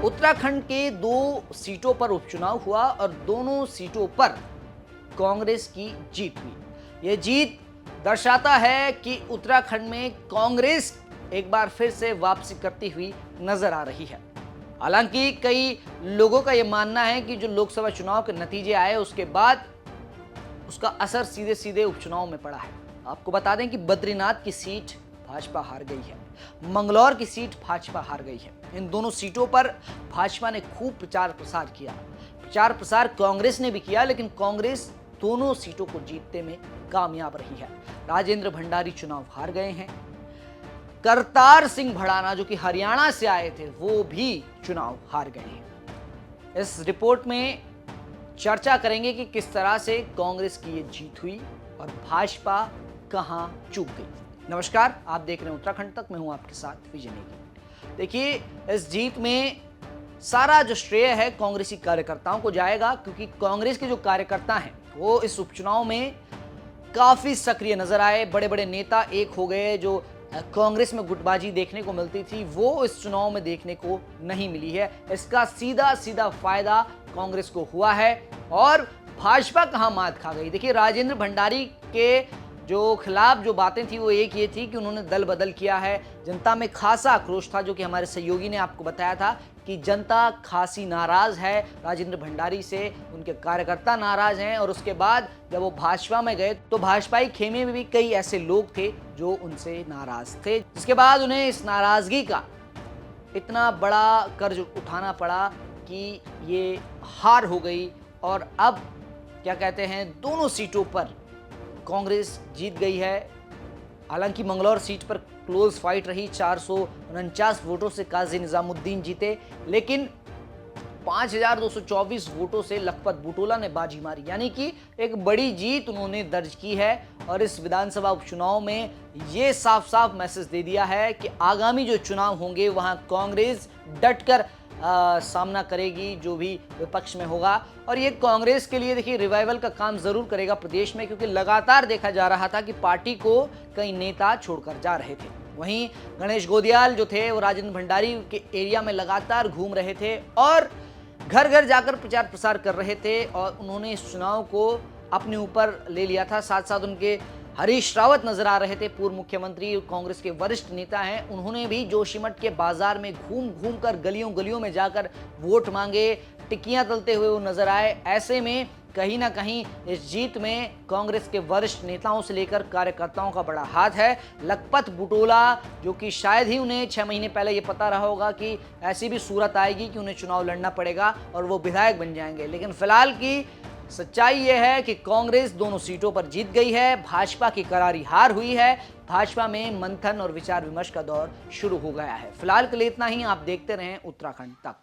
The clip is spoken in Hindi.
उत्तराखंड के 2 सीटों पर उपचुनाव हुआ और दोनों सीटों पर कांग्रेस की जीत हुई। यह जीत दर्शाता है कि उत्तराखंड में कांग्रेस एक बार फिर से वापसी करती हुई नजर आ रही है। हालांकि कई लोगों का यह मानना है कि जो लोकसभा चुनाव के नतीजे आए उसके बाद उसका असर सीधे सीधे उपचुनाव में पड़ा है। आपको बता दें कि बद्रीनाथ की सीट भाजपा हार गई है, मंगलौर की सीट भाजपा हार गई है। इन दोनों सीटों पर भाजपा ने खूब प्रचार प्रसार किया। प्रचार प्रसार कांग्रेस ने भी किया, लेकिन कांग्रेस दोनों सीटों को जीतने में कामयाब रही है। राजेंद्र भंडारी चुनाव हार गए हैं। करतार सिंह भड़ाना जो कि हरियाणा से आए थे वो भी चुनाव हार गए हैं। इस रिपोर्ट में चर्चा करेंगे कि किस तरह से कांग्रेस की ये जीत हुई और भाजपा कहां चूक गई। नमस्कार, आप देख रहे हैं उत्तराखंड तक, मैं हूं आपके साथ विजय नेगी। देखिए, इस जीत में सारा जो श्रेय है कांग्रेसी कार्यकर्ताओं को जाएगा, क्योंकि कांग्रेस के जो कार्यकर्ता हैं वो इस उपचुनाव में काफी सक्रिय नजर आए। बड़े बड़े नेता एक हो गए। जो कांग्रेस में गुटबाजी देखने को मिलती थी वो इस चुनाव में देखने को नहीं मिली है। इसका सीधा सीधा फायदा कांग्रेस को हुआ है और भाजपा कहां मात खा गई। देखिए, राजेंद्र भंडारी के जो खिलाफ जो बातें थी वो एक ये थी कि उन्होंने दल बदल किया है। जनता में खासा आक्रोश था, जो कि हमारे सहयोगी ने आपको बताया था कि जनता खासी नाराज है राजेंद्र भंडारी से, उनके कार्यकर्ता नाराज हैं। और उसके बाद जब वो भाजपा में गए तो भाजपाई खेमे में भी कई ऐसे लोग थे जो उनसे नाराज थे, जिसके बाद उन्हें इस नाराजगी का इतना बड़ा कर्ज उठाना पड़ा कि ये हार हो गई। और अब क्या कहते हैं, दोनों सीटों पर कांग्रेस जीत गई है। हालांकि मंगलौर सीट पर क्लोज फाइट रही, 449 वोटों से काजी निजामुद्दीन जीते, लेकिन 5224 वोटों से लखपत बुटोला ने बाजी मारी, यानी कि एक बड़ी जीत उन्होंने दर्ज की है। और इस विधानसभा उपचुनाव में ये साफ साफ मैसेज दे दिया है कि आगामी जो चुनाव होंगे वहां कांग्रेस डटकर सामना करेगी, जो भी विपक्ष में होगा। और ये कांग्रेस के लिए देखिए रिवाइवल का काम जरूर करेगा प्रदेश में, क्योंकि लगातार देखा जा रहा था कि पार्टी को कई नेता छोड़कर जा रहे थे। वहीं गणेश गोदियाल जो थे वो राजेंद्र भंडारी के एरिया में लगातार घूम रहे थे और घर घर जाकर प्रचार प्रसार कर रहे थे, और उन्होंने इस चुनाव को अपने ऊपर ले लिया था। साथ साथ उनके हरीश रावत नजर आ रहे थे, पूर्व मुख्यमंत्री, कांग्रेस के वरिष्ठ नेता हैं। उन्होंने भी जोशीमठ के बाजार में घूम घूम कर गलियों गलियों में जाकर वोट मांगे, टिक्कियां तलते हुए वो नजर आए। ऐसे में कहीं ना कहीं इस जीत में कांग्रेस के वरिष्ठ नेताओं से लेकर कार्यकर्ताओं का बड़ा हाथ है। लखपत बुटोला, जो कि शायद ही उन्हें 6 महीने पहले ये पता रहा होगा कि ऐसी भी सूरत आएगी कि उन्हें चुनाव लड़ना पड़ेगा और वो विधायक बन जाएंगे, लेकिन फिलहाल की सच्चाई यह है कि कांग्रेस दोनों सीटों पर जीत गई है, भाजपा की करारी हार हुई है। भाजपा में मंथन और विचार विमर्श का दौर शुरू हो गया है। फिलहाल के लिए इतना ही। आप देखते रहें उत्तराखंड तक।